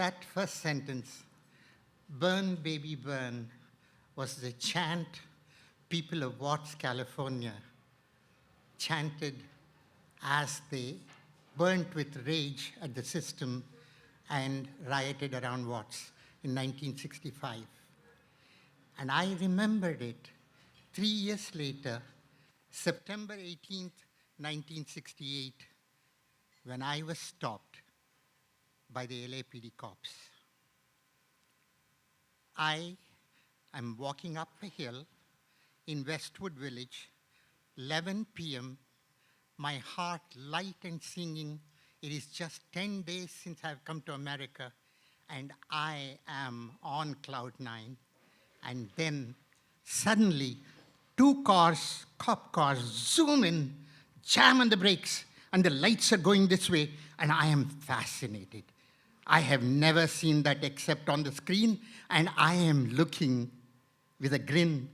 that first sentence, "Burn, baby, burn," was the chant people of Watts, California chanted as they burnt with rage at the system and rioted around Watts in 1965. And I remembered it 3 years later, September 18th, 1968, when I was stopped by the LAPD cops. I am walking up a hill in Westwood Village, 11 p.m., my heart light and singing. It is just 10 days since I've come to America, and I am on cloud nine. And then suddenly, 2 cars, cop cars, zoom in, jam on the brakes, and the lights are going this way, and I am fascinated. I have never seen that except on the screen, and I am looking with a grin,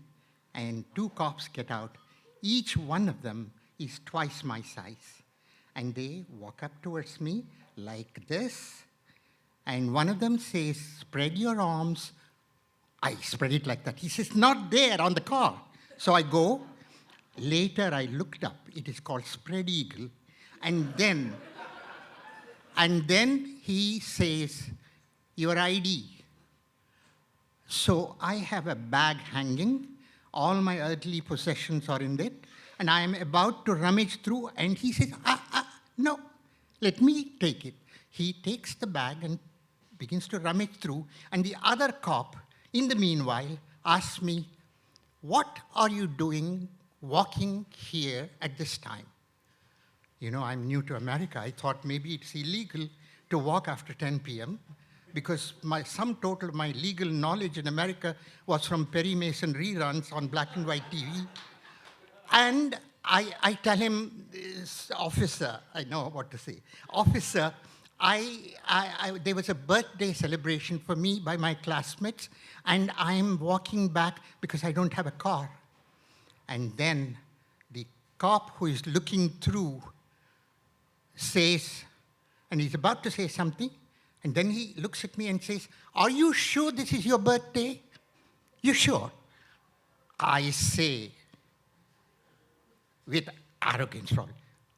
and 2 cops get out. Each one of them is twice my size, and they walk up towards me like this, and one of them says, "Spread your arms." I spread it like that. He says, "Not there on the car." So I go. Later I looked up. It is called spread eagle. And then he says, "Your ID." So I have a bag hanging. All my earthly possessions are in it. And I am about to rummage through, and he says, "No, let me take it." He takes the bag and begins to rummage through. And the other cop, in the meanwhile, asks me, "What are you doing walking here at this time?" You know, I'm new to America. I thought maybe it's illegal to walk after 10 p.m. because sum total of my legal knowledge in America was from Perry Mason reruns on black and white TV. And I tell him, "Officer," I know what to say, "Officer, there was a birthday celebration for me by my classmates, and I'm walking back because I don't have a car." And then the cop who is looking through says, and he's about to say something, and then he looks at me and says, "Are you sure this is your birthday? You sure?" I say, with arrogance, probably,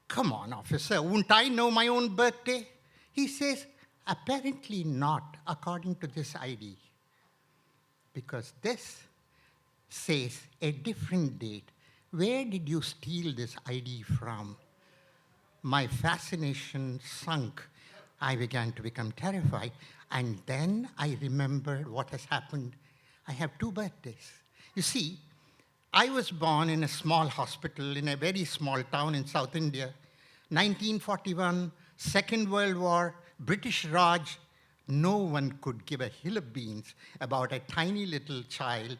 "Come on, officer, wouldn't I know my own birthday?" He says, "Apparently not, according to this ID. Because this says a different date. Where did you steal this ID from?" My fascination sunk. I began to become terrified. And then I remembered what has happened. I have 2 birthdays. You see, I was born in a small hospital in a very small town in South India. 1941, Second World War, British Raj. No one could give a hill of beans about a tiny little child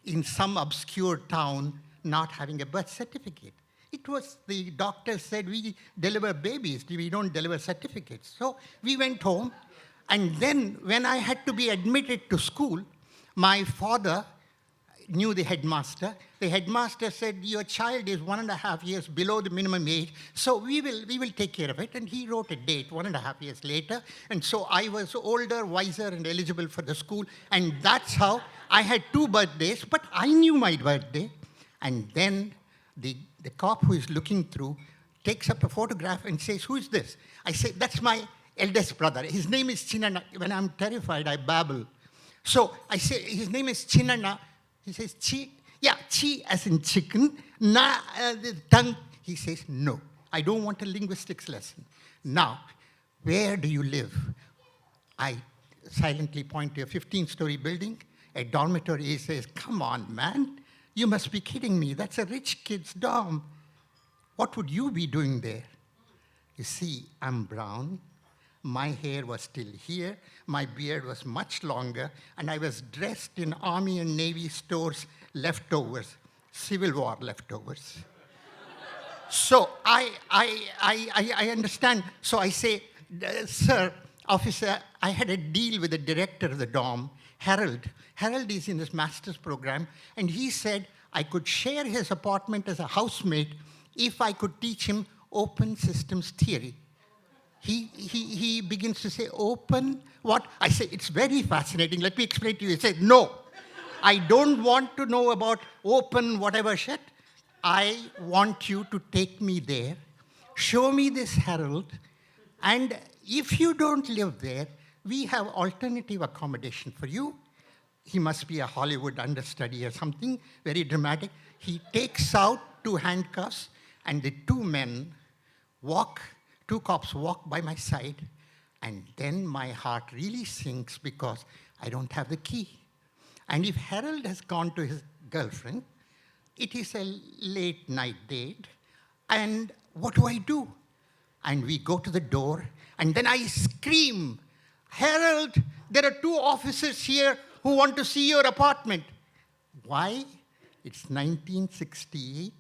in some obscure town not having a birth certificate. It was, the doctor said, "We deliver babies, we don't deliver certificates." So we went home, and then when I had to be admitted to school, my father knew the headmaster. The headmaster said, "Your child is 1.5 years below the minimum age, so we will take care of it." And he wrote a date 1.5 years later. And so I was older, wiser, and eligible for the school. And that's how I had 2 birthdays, but I knew my birthday. And then the cop who is looking through takes up a photograph and says, "Who is this?" I say, "That's my eldest brother. His name is Chinana." When I'm terrified, I babble. So I say, "His name is Chinana." He says, "Chi?" "Yeah, chi as in chicken. Na, the tongue." He says, "No, I don't want a linguistics lesson. Now, where do you live?" I silently point to a 15-story building, a dormitory. He says, "Come on, man. You must be kidding me. That's a rich kid's dorm. What would you be doing there?" You see, I'm brown. My hair was still here. My beard was much longer. And I was dressed in Army and Navy stores leftovers, Civil War leftovers. So I understand. So I say, "Sir, officer, I had a deal with the director of the dorm, Harold. Harold is in his master's program, and he said I could share his apartment as a housemate if I could teach him open systems theory." he begins to say, open what? I say, it's very fascinating. Let me explain to you. He said, no, I don't want to know about open whatever shit. I want you to take me there, show me this herald, and if you don't live there, we have alternative accommodation for you. He must be a Hollywood understudy or something, very dramatic. He takes out 2 handcuffs, and the 2 men walk, 2 cops walk by my side, and then my heart really sinks because I don't have the key. And if Harold has gone to his girlfriend, it is a late night date, and what do? And we go to the door, and then I scream, Harold, there are 2 officers here who want to see your apartment. Why? It's 1968,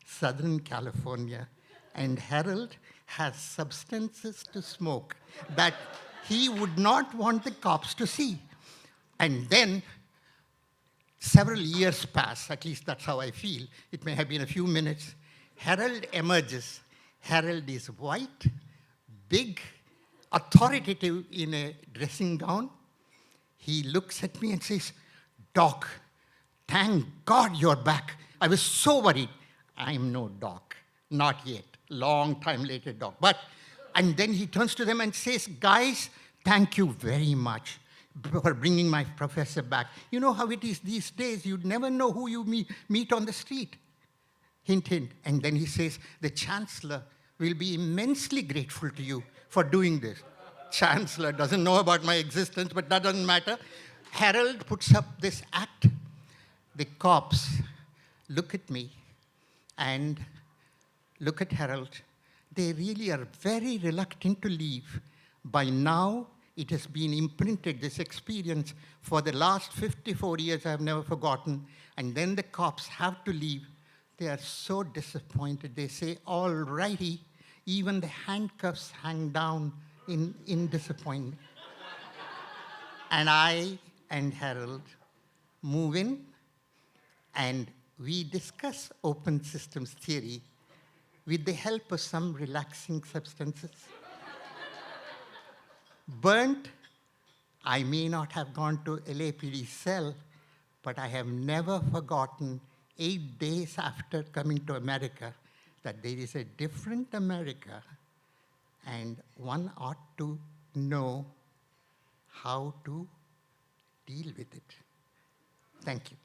Southern California, and Harold has substances to smoke that he would not want the cops to see. And then several years pass, at least that's how I feel. It may have been a few minutes. Harold emerges. Harold is white, big, authoritative in a dressing gown. He looks at me and says, Doc, thank God you're back. I was so worried. I'm no doc, not yet. Long time later, doc. And then he turns to them and says, guys, thank you very much for bringing my professor back. You know how it is these days. You'd never know who you meet on the street. Hint, hint. And then he says, the chancellor will be immensely grateful to you for doing this. Chancellor doesn't know about my existence, but that doesn't matter. Harold puts up this act. The cops look at me and look at Harold. They really are very reluctant to leave. By now, it has been imprinted, this experience, for the last 54 years I've never forgotten. And then the cops have to leave. They are so disappointed. They say, all righty, even the handcuffs hang down in disappointment. And I and Harold move in, and we discuss open systems theory with the help of some relaxing substances. Burnt, I may not have gone to LAPD cell, but I have never forgotten 8 days after coming to America that there is a different America, and one ought to know how to deal with it. Thank you.